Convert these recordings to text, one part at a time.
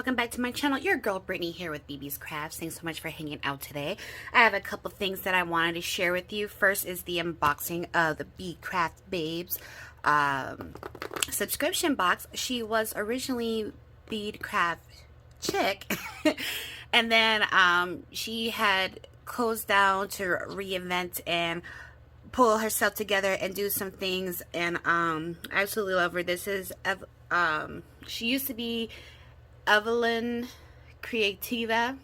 welcome back to my channel. Your girl Brittany here with BB's Crafts. Thanks so much for hanging out today. I have a couple things that I wanted to share with you. First is the unboxing of the BeadCraftBabe's subscription box. She was originally BeadCraft Chick and then she had closed down to reinvent and pull herself together and do some things, and I absolutely love her. This is she used to be Evelyn Creativa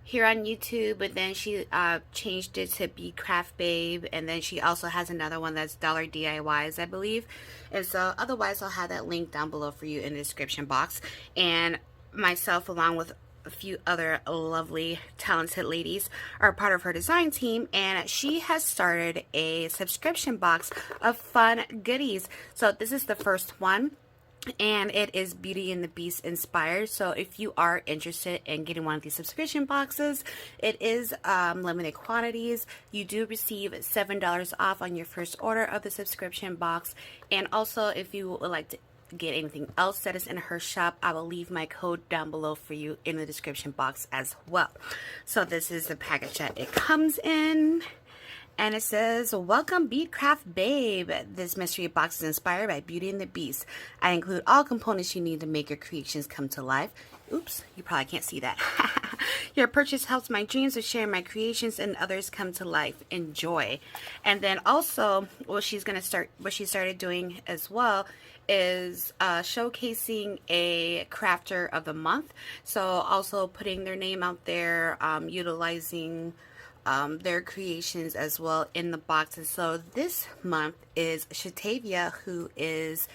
here on YouTube, but then she changed it to BeadCraftBabe, and then she also has another one that's Dollar DIYs, I believe. And so otherwise I'll have that link down below for you in the description box. And myself, along with a few other lovely talented ladies, are part of her design team, and she has started a subscription box of fun goodies. So this is the first one, and it is Beauty and the Beast inspired. So if you are interested in getting one of these subscription boxes, it is limited quantities. You do receive $7 off on your first order of the subscription box. And also, if you would like to get anything else that is in her shop, I will leave my code down below for you in the description box as well. So this is the package that it comes in. And it says, "Welcome BeadCraftBabe. This mystery box is inspired by Beauty and the Beast. I include all components you need to make your creations come to life." Oops, you probably can't see that. "Your purchase helps my dreams of sharing my creations and others come to life. Enjoy." And then also, what she started doing as well is showcasing a crafter of the month. So also putting their name out there, utilizing their creations as well in the box. And so this month is Shatavia, who is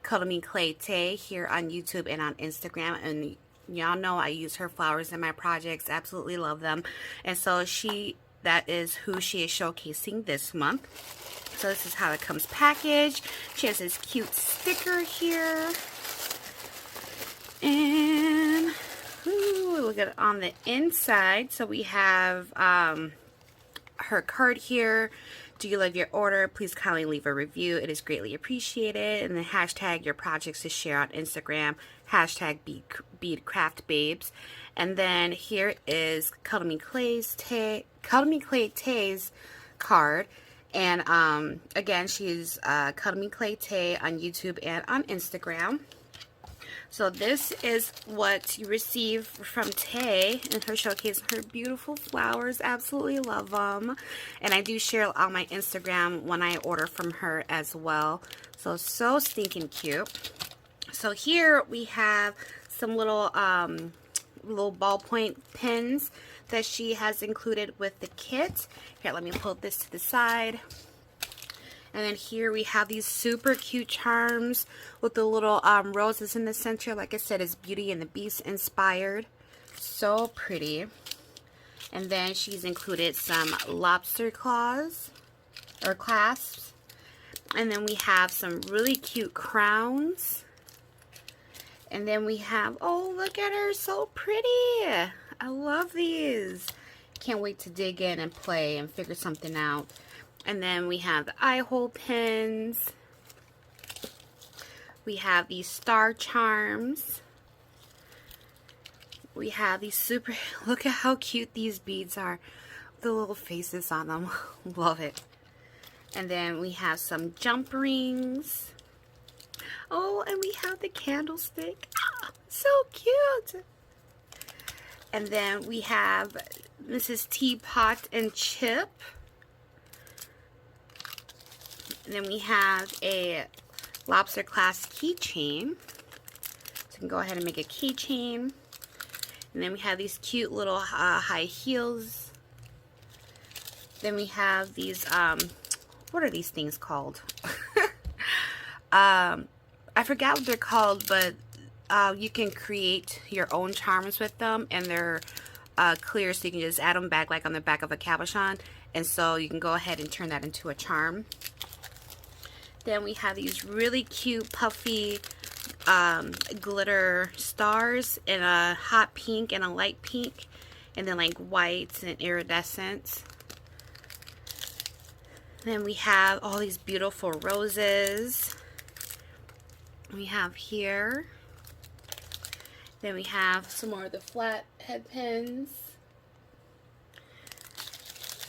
Color Me Clay Tay here on YouTube and on Instagram, and y'all know I use her flowers in my projects. Absolutely love them. And so that is who she is showcasing this month. So this is how it comes packaged. She has this cute sticker here, and look at it on the inside. So we have her card here. "Do you love your order? Please kindly leave a review. It is greatly appreciated." And then hashtag your projects to share on Instagram. Hashtag BeadCraftBabes. And then here is Color Me Clay Tay's card. And again, she's Color Me Clay Tay on YouTube and on Instagram. So this is what you receive from Tay in her showcase. Her beautiful flowers, absolutely love them. And I do share on my Instagram when I order from her as well. So stinking cute. So here we have some little ballpoint pens that she has included with the kit. Here, let me pull this to the side. And then here we have these super cute charms with the little roses in the center. Like I said, it's Beauty and the Beast inspired. So pretty. And then she's included some lobster claws or clasps. And then we have some really cute crowns. And then we have, oh, look at her, so pretty. I love these. Can't wait to dig in and play and figure something out. And then we have the eye hole pins. We have these star charms. We have these look at how cute these beads are. The little faces on them. Love it. And then we have some jump rings. Oh, and we have the candlestick. Ah, so cute. And then we have Mrs. Teapot and Chip. And then we have a lobster class keychain. So you can go ahead and make a keychain. And then we have these cute little high heels. Then we have these, what are these things called? I forgot what they're called, but you can create your own charms with them, and they're clear, so you can just add them back like on the back of a cabochon. And so you can go ahead and turn that into a charm. Then we have these really cute puffy glitter stars in a hot pink and a light pink, and then like white and iridescent. Then we have all these beautiful roses. We have here. Then we have some more of the flat head pins.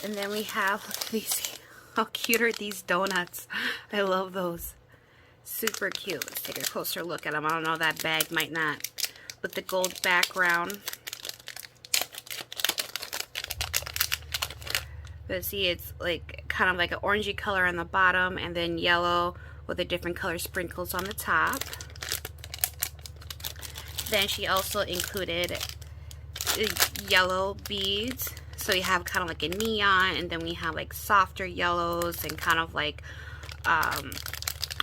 And then we have, look at these, how cute are these donuts? I love those. Super cute. Let's take a closer look at them. I don't know, that bag might not. With the gold background. But see, it's like kind of like an orangey color on the bottom and then yellow with the different color sprinkles on the top. Then she also included yellow beads. So you have kind of like a neon, and then we have like softer yellows and kind of like a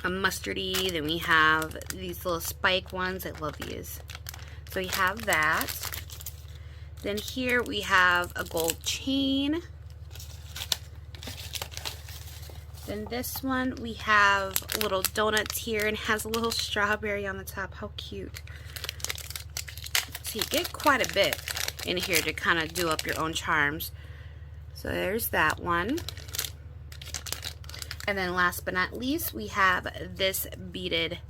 mustardy. Then we have these little spike ones. I love these. So we have that. Then here we have a gold chain. Then this one we have little donuts here and has a little strawberry on the top. How cute. So you get quite a bit in here to kind of do up your own charms. So there's that one. And then last but not least, we have this beaded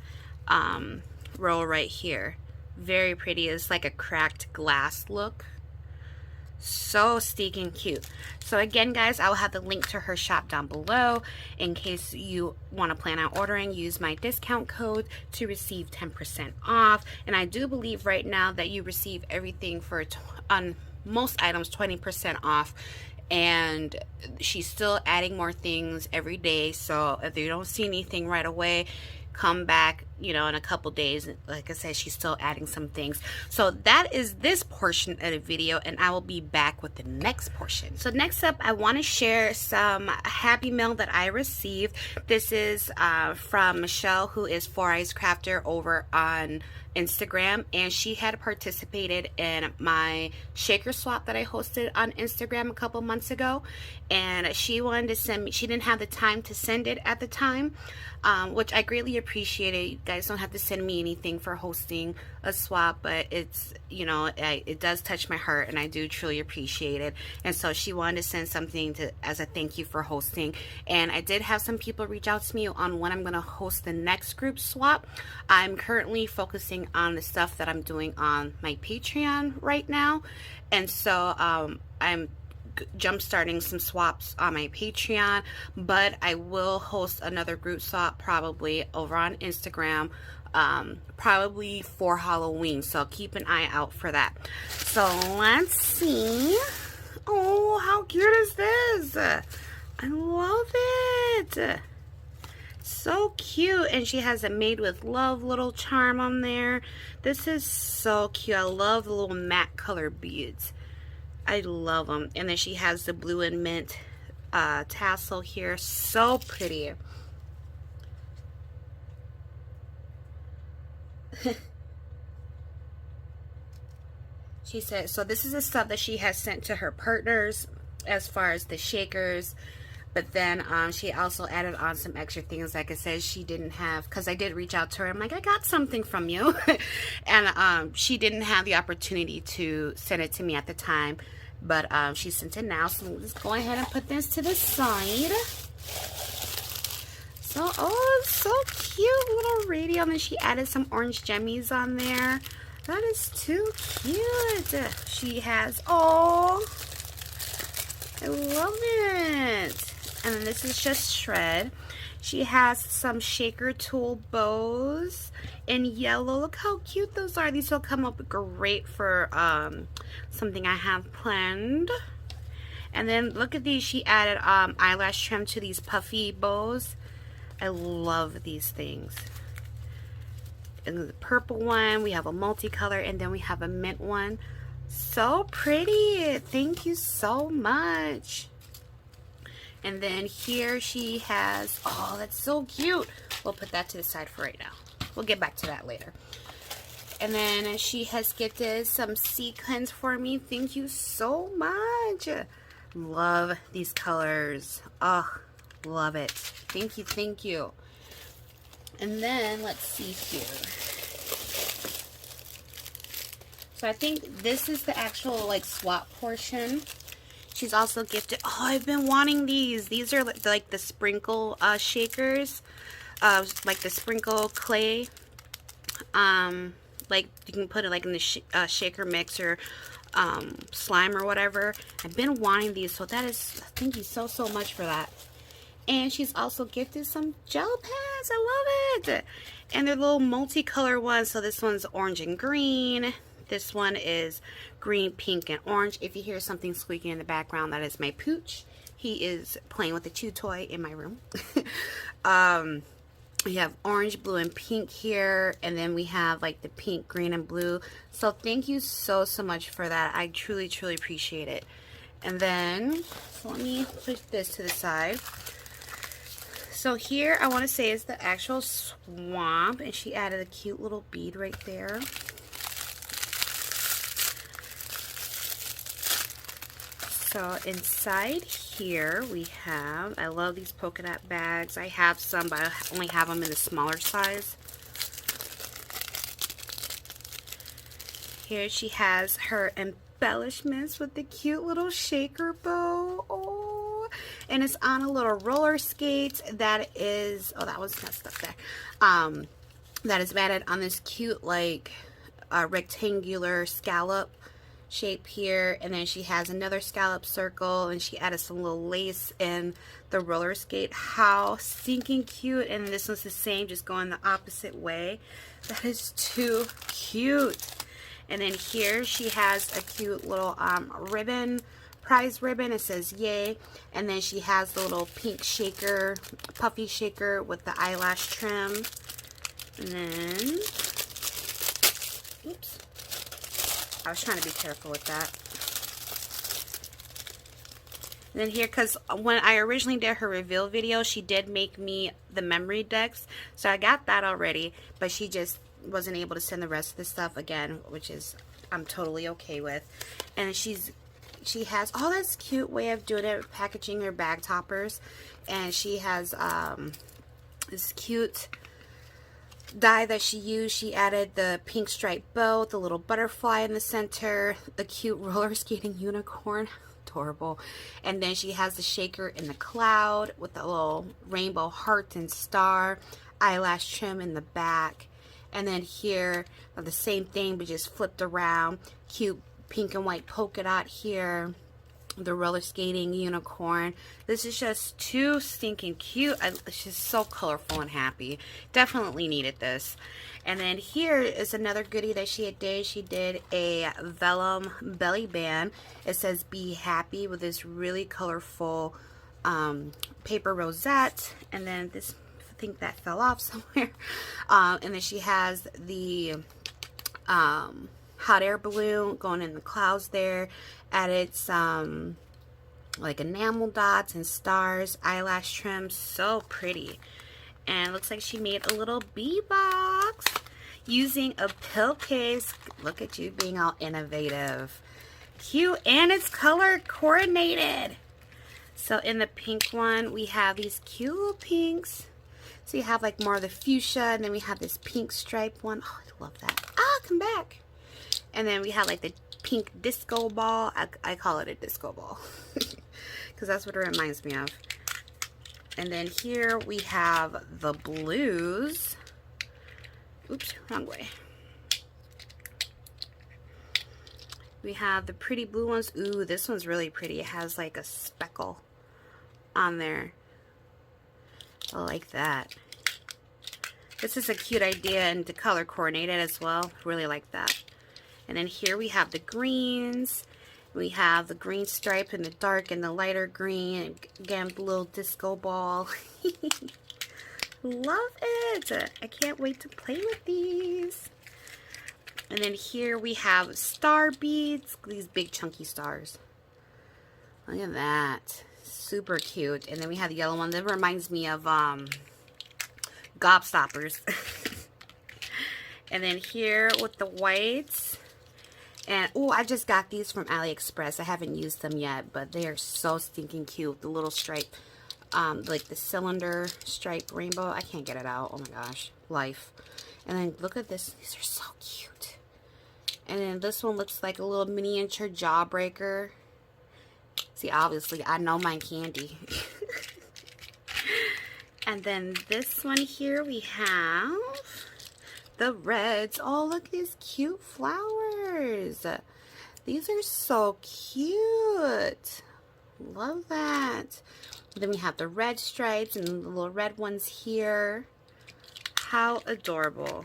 roll right here. Very pretty. It's like a cracked glass look. So stinking cute. So again, guys, I will have the link to her shop down below in case you want to plan on ordering. Use my discount code to receive 10% off. And I do believe right now that you receive everything for on most items 20% off. And she's still adding more things every day. So if you don't see anything right away, come back, you know, in a couple days. Like I said, she's still adding some things. So that is this portion of the video, and I will be back with the next portion. So next up, I want to share some Happymail that I received. This is from Michelle, who is 4eyezcrafter over on Instagram, and she had participated in my shaker swap that I hosted on Instagram a couple months ago, and she wanted to send me, she didn't have the time to send it at the time, which I greatly appreciated. You guys don't have to send me anything for hosting a swap, but it's, you know, it does touch my heart, and I do truly appreciate it. And so she wanted to send something to as a thank you for hosting, and I did have some people reach out to me on when I'm going to host the next group swap. I'm currently focusing on the stuff that I'm doing on my Patreon right now, and so I'm jump starting some swaps on my Patreon, but I will host another group swap probably over on Instagram, probably for Halloween, so keep an eye out for that. So let's see. Oh, how cute is this? I love it. So cute. And she has a made with love little charm on there. This is so cute. I love the little matte color beads. I love them. And then she has the blue and mint tassel here. So pretty. She said, so this is the stuff that she has sent to her partners as far as the shakers. But then she also added on some extra things. Like I said, she didn't have, because I did reach out to her. I'm like, I got something from you. And she didn't have the opportunity to send it to me at the time. But she sent it now. So let's go ahead and put this to the side. So, oh, it's so cute. Little radio. And then she added some orange jemmies on there. That is too cute. She has, oh, I love it. And then this is just shred. She has some shaker tool bows in yellow. Look how cute those are. These will come up great for something I have planned. And then look at these. She added eyelash trim to these puffy bows. I love these things. And the purple one, we have a multicolor, and then we have a mint one. So pretty. Thank you so much. And then here she has, oh, that's so cute. We'll put that to the side for right now. We'll get back to that later. And then she has gifted some sequins for me. Thank you so much. Love these colors. Oh, love it. Thank you, thank you. And then let's see here. So I think this is the actual like swap portion. She's also gifted, oh, I've been wanting these. These are like the sprinkle shakers, like the sprinkle clay like you can put it like in the shaker mix or slime or whatever. I've been wanting these, so that is, thank you so much for that. And she's also gifted some gel pads. I love it. And they're little multicolor ones. So this one's orange and green. This one is green, pink, and orange. If you hear something squeaking in the background, that is my pooch. He is playing with a chew toy in my room. We have orange, blue, and pink here. And then we have like the pink, green, and blue. So thank you so much for that. I truly appreciate it. And then, so let me put this to the side. So here, I want to say is the actual swamp, and she added a cute little bead right there. So inside here we have, I love these polka dot bags. I have some, but I only have them in the smaller size. Here she has her embellishments with the cute little shaker bow. Oh. And it's on a little roller skate that is, oh, that was messed up there. That is matted on this cute, like, rectangular scallop shape here. And then she has another scallop circle, and she added some little lace in the roller skate. How stinking cute. And this one's the same, just going the opposite way. That is too cute. And then here she has a cute little ribbon, prize ribbon. It says yay. And then she has the little pink shaker, puffy shaker with the eyelash trim. And then, oops, I was trying to be careful with that. And then here, because when I originally did her reveal video, she did make me the memory decks. So I got that already, but she just wasn't able to send the rest of the stuff again, which is, I'm totally okay with. And she has, oh, that's a cute way of doing it, packaging her bag toppers. And she has this cute die that she used. She added the pink striped bow, the little butterfly in the center, the cute roller skating unicorn. Adorable. And then she has the shaker in the cloud with the little rainbow heart and star, eyelash trim in the back. And then here, the same thing, but just flipped around. Cute pink and white polka dot here. The roller skating unicorn. This is just too stinking cute. It's just so colorful and happy. Definitely needed this. And then here is another goodie that she did. She did a vellum belly band. It says be happy with this really colorful paper rosette. And then this, I think that fell off somewhere. And then she has the hot air balloon going in the clouds there. Added some like enamel dots and stars, eyelash trim. So pretty. And it looks like she made a little bee box using a pill case. Look at you being all innovative. Cute, and it's color coordinated. So in the pink one, we have these cute little pinks. So you have like more of the fuchsia, and then we have this pink stripe one. Oh, I love that. Ah, come back. And then we have like the pink disco ball. I call it a disco ball because that's what it reminds me of. And then here we have the blues. Oops, wrong way. We have the pretty blue ones. Ooh, this one's really pretty. It has like a speckle on there. I like that. This is a cute idea, and to color coordinate it as well. Really like that. And then here we have the greens. We have the green stripe in the dark and the lighter green. And again, the little disco ball. Love it. I can't wait to play with these. And then here we have star beads. These big chunky stars. Look at that. Super cute. And then we have the yellow one. That reminds me of gobstoppers. And then here with the whites. And, oh, I just got these from AliExpress. I haven't used them yet, but they are so stinking cute. The little stripe, like the cylinder stripe rainbow. I can't get it out. Oh, my gosh. Life. And then look at this. These are so cute. And then this one looks like a little miniature jawbreaker. See, obviously, I know my candy. And then this one here we have the reds. Oh, look at these cute flowers. These are so cute. Love that. Then we have the red stripes and the little red ones here. How adorable.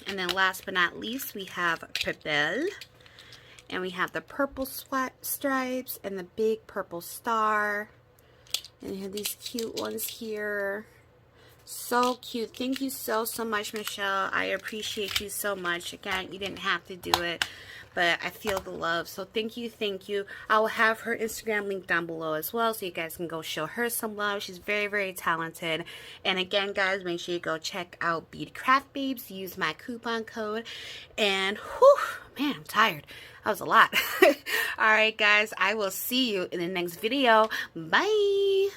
And then last but not least, we have purple. And we have the purple stripes and the big purple star. And we have these cute ones here. So cute. Thank you so much, Michelle. I appreciate you so much. Again, you didn't have to do it, but I feel the love. So thank you, thank you. I will have her Instagram link down below as well, so you guys can go show her some love. She's very, very talented. And again, guys, make sure you go check out BeadCraftBabe. Use my coupon code. And whew, man, I'm tired. That was a lot. Alright, guys, I will see you in the next video. Bye.